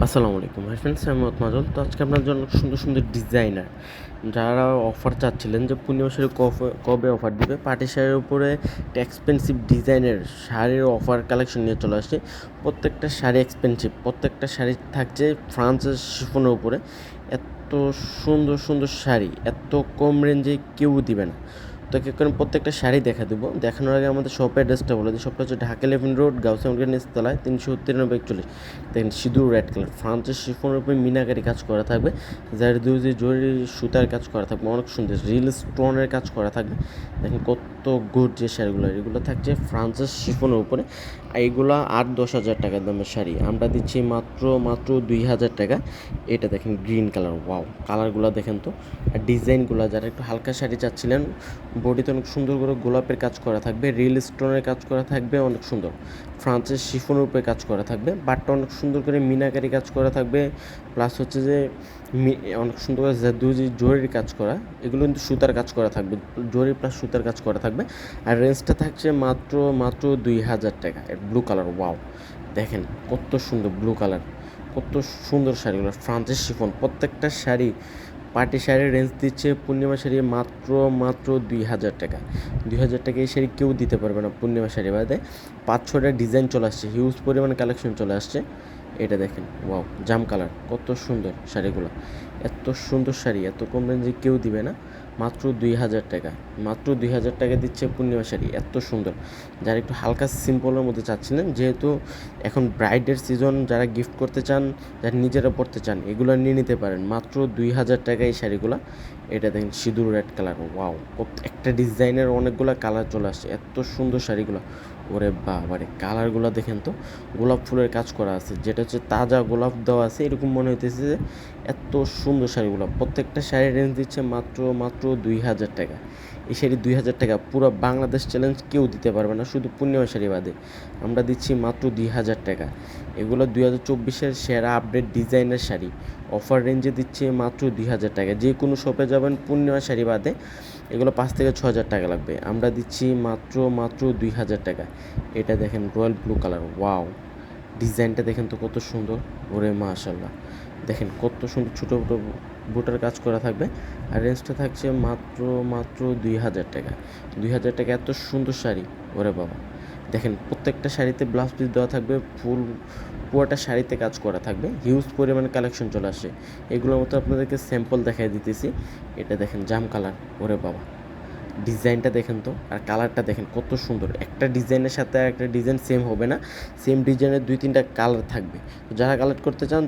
আসসালামু আলাইকুম hi friends, আমি মোহাম্মদ মাজল। তো আজকে আপনার জন্য সুন্দর সুন্দর ডিজাইনার যারা অফার চাচ্ছিলেন যে পূর্ণিমা শাড়ি কবে অফার দিবে, পার্টি শাড়ির উপরে একটা এক্সপেন্সিভ ডিজাইনের শাড়ির অফার কালেকশন নিয়ে চলে আসছে। প্রত্যেকটা শাড়ি এক্সপেন্সিভ, প্রত্যেকটা শাড়ি থাকছে ফ্রান্সের শিফনের উপরে। এত সুন্দর সুন্দর শাড়ি এত কম রেঞ্জে কেউ দিবে না। তো কি করেন, প্রত্যেকটা শাড়ি দেখা দেবো। দেখানোর আগে আমাদের শপের অ্যাড্রেসটা বলে দিই। শপটা হচ্ছে ঢাকা 11 রোড, গাউসিয়া মার্কেট নিচতলায়, 393 41। দেখেন সিঁদুর রেড কালার, ফ্রান্সের শিফনের উপরে মিনাকারি কাজ করা থাকবে, যার দুই জরি সুতার কাজ করা থাকবে, অনেক সুন্দর রিল স্টোনের কাজ করা থাকবে। দেখেন কত গুড যে শাড়িগুলো, এগুলো থাকছে ফ্রান্সের শিফনের উপরে। এইগুলো 8-10 হাজার টাকার দামের শাড়ি আমরা দিচ্ছি মাত্র মাত্র 2,000 টাকা। এটা দেখেন গ্রিন কালার, ওয়াও কালারগুলো দেখেন তো। আর ডিজাইনগুলো যারা একটু হালকা শাড়ি চাচ্ছিলেন, বডিতে অনেক সুন্দর করে গোলাপের কাজ করা থাকবে, রিল স্টোনের কাজ করা থাকবে, অনেক সুন্দর ফ্রান্সের শিফনের উপরে কাজ করা থাকবে। বাটটা অনেক সুন্দর করে মিনাকারি কাজ করা থাকবে, প্লাস হচ্ছে যে অনেক সুন্দর করে জরির কাজ করা, এগুলো কিন্তু সুতার কাজ করা থাকবে, জরি প্লাস সুতার কাজ করা থাকবে। আর রেঞ্জটা থাকছে মাত্র মাত্র 2,000 টাকা। ব্লু কালার, ওয়াও দেখেন কত সুন্দর ব্লু কালার, কত সুন্দর শাড়িগুলো ফ্রান্সের শিফন। প্রত্যেকটা শাড়ি পার্টি শাড়ির রেঞ্জ দিচ্ছে পূর্ণিমা শাড়ি মাত্র মাত্র 2,000 টাকা। 2,000 টাকা এই শাড়ি কেউ দিতে পারবে না পূর্ণিমা শাড়ি বাদে। 5-6টা ডিজাইন চলে আসছে, হিউজ পরিমাণ কালেকশন চলে আসছে। এটা দেখেন, ওয়াও জাম কালার, কত সুন্দর শাড়িগুলো। এত সুন্দর শাড়ি এত কম রেঞ্জে কেউ দিবে না। মাত্র 2,000 টাকা, মাত্র 2,000 টাকা দিচ্ছে পূর্ণিমা শাড়ি, এত সুন্দর। যারা একটু হালকা সিম্পলের মধ্যে চাচ্ছিলেন, যেহেতু এখন ব্রাইডের সিজন, যারা গিফট করতে চান, যারা নিজেরা পড়তে চান, এগুলো নিয়ে নিতে পারেন মাত্র 2,000 টাকা এই শাড়িগুলো। এটা দেখেন সিঁদুর রেড কালার, ওয়াও একটা ডিজাইনের অনেকগুলো কালার চলে আসছে, এত সুন্দর শাড়িগুলো। ওরে বাবারে কালারগুলো দেখেন তো, গোলাপ ফুলের কাজ করা আছে, যেটা হচ্ছে তাজা গোলাপ দেওয়া আছে, এরকম মনে হইতেছে যে এত সুন্দর শাড়িগুলো। প্রত্যেকটা শাড়ির রেঞ্জ দিচ্ছে মাত্র মাত্র 2,000 টাকা। এই শাড়ি 2,000 টাকা পুরো বাংলাদেশ চ্যালেঞ্জ কেউ দিতে পারবে না, শুধু পূর্ণিমা শাড়ি বাদে আমরা দিচ্ছি মাত্র 2,000 টাকা। এগুলো 2024-এর সেরা আপডেট ডিজাইনের শাড়ি, অফার রেঞ্জে দিচ্ছে মাত্র 2,000 টাকা। যে কোনো শপে যাবেন পূর্ণিমা শাড়ি বাদে এগুলো 5 থেকে 6 হাজার টাকা লাগবে, আমরা দিচ্ছি মাত্র মাত্র 2,000 টাকা। এটা দেখেন রয়্যাল ব্লু কালার, ওয়াও ডিজাইনটা দেখেন তো কত সুন্দর। ওরে মাশাল্লাহ, দেখেন কত সুন্দর ছোটো ছোটো বুটার কাজ করা থাকবে। আর রেঞ্জটা থাকছে মাত্র মাত্র 2,000 টাকা। 2,000 টাকা এত সুন্দর শাড়ি, ওরে বাবা। দেখেন প্রত্যেকটা শাড়িতে ব্লাউজ পিস দেওয়া থাকবে, ফুল পুরোটা শাড়িতে কাজ করা থাকবে, হিউজ পরিমাণে কালেকশন চলে আসে। এগুলোর মতো আপনাদেরকে স্যাম্পল দেখাই দিতেছি। এটা দেখেন জাম কালার, ওরে বাবা ডিজাইনটা দেখেন তো, আর কালারটা দেখেন কত সুন্দর। একটা ডিজাইনের সাথে একটা ডিজাইন সেম হবে না, সেম ডিজাইনের 2-3টা কালার থাকবে। যারা কালেক্ট করতে চান